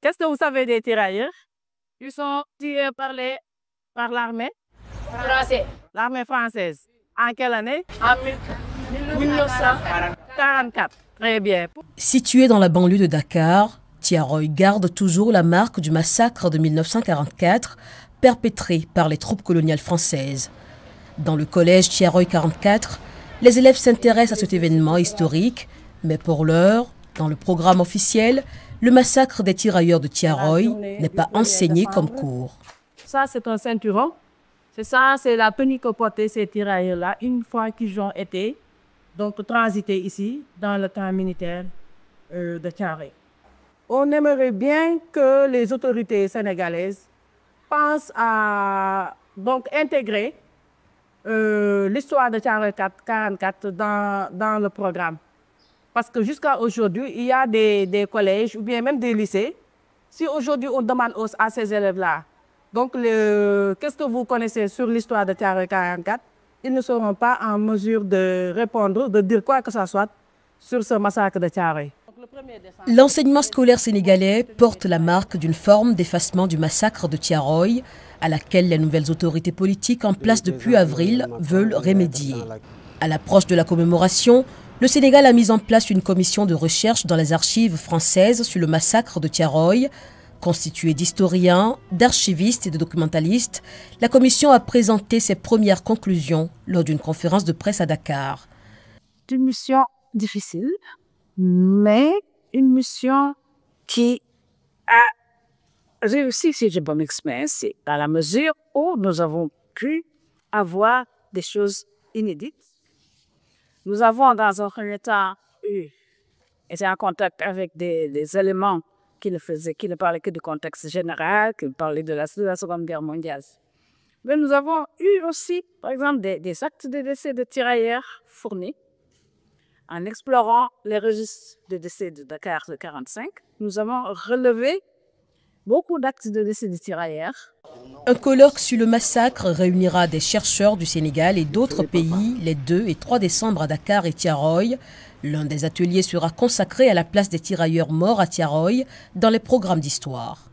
Qu'est-ce que vous savez des tirailleurs? Ils sont tirés par l'armée française. L'armée française. En quelle année? En 1944. Très bien. Situé dans la banlieue de Dakar, Thiaroye garde toujours la marque du massacre de 1944 perpétré par les troupes coloniales françaises. Dans le collège Thiaroye 44, les élèves s'intéressent à cet événement historique, mais pour l'heure, dans le programme officiel, le massacre des tirailleurs de Thiaroye n'est pas enseigné comme cours. Ça, c'est un ceinturon. C'est ça, c'est la tenue que portaient ces tirailleurs-là une fois qu'ils ont été transités ici dans le camp militaire de Thiaroye. On aimerait bien que les autorités sénégalaises pensent à intégrer l'histoire de Thiaroye 44 dans le programme. Parce que jusqu'à aujourd'hui, il y a des collèges ou bien même des lycées. Si aujourd'hui on demande à ces élèves-là, qu'est-ce que vous connaissez sur l'histoire de Thiaroye 44, ils ne seront pas en mesure de répondre, de dire quoi que ce soit sur ce massacre de Thiaroye. L'enseignement scolaire sénégalais porte la marque d'une forme d'effacement du massacre de Thiaroye, à laquelle les nouvelles autorités politiques en place depuis avril veulent remédier. À l'approche de la commémoration, le Sénégal a mis en place une commission de recherche dans les archives françaises sur le massacre de Thiaroye. Constituée d'historiens, d'archivistes et de documentalistes, la commission a présenté ses premières conclusions lors d'une conférence de presse à Dakar. C'est une mission difficile, mais une mission qui a réussi, si je peux m'exprimer, dans la mesure où nous avons pu avoir des choses inédites. Nous avons, dans un premier temps, été en contact avec des éléments qui ne parlaient que du contexte général, qui parlaient de la Seconde Guerre mondiale. Mais nous avons eu aussi, par exemple, des actes de décès de tirailleurs fournis. En explorant les registres de décès de Dakar de 1945, nous avons relevé beaucoup d'actes de décès de tirailleurs. Un colloque sur le massacre réunira des chercheurs du Sénégal et d'autres pays les 2 et 3 décembre à Dakar et Thiaroye. L'un des ateliers sera consacré à la place des tirailleurs morts à Thiaroye dans les programmes d'histoire.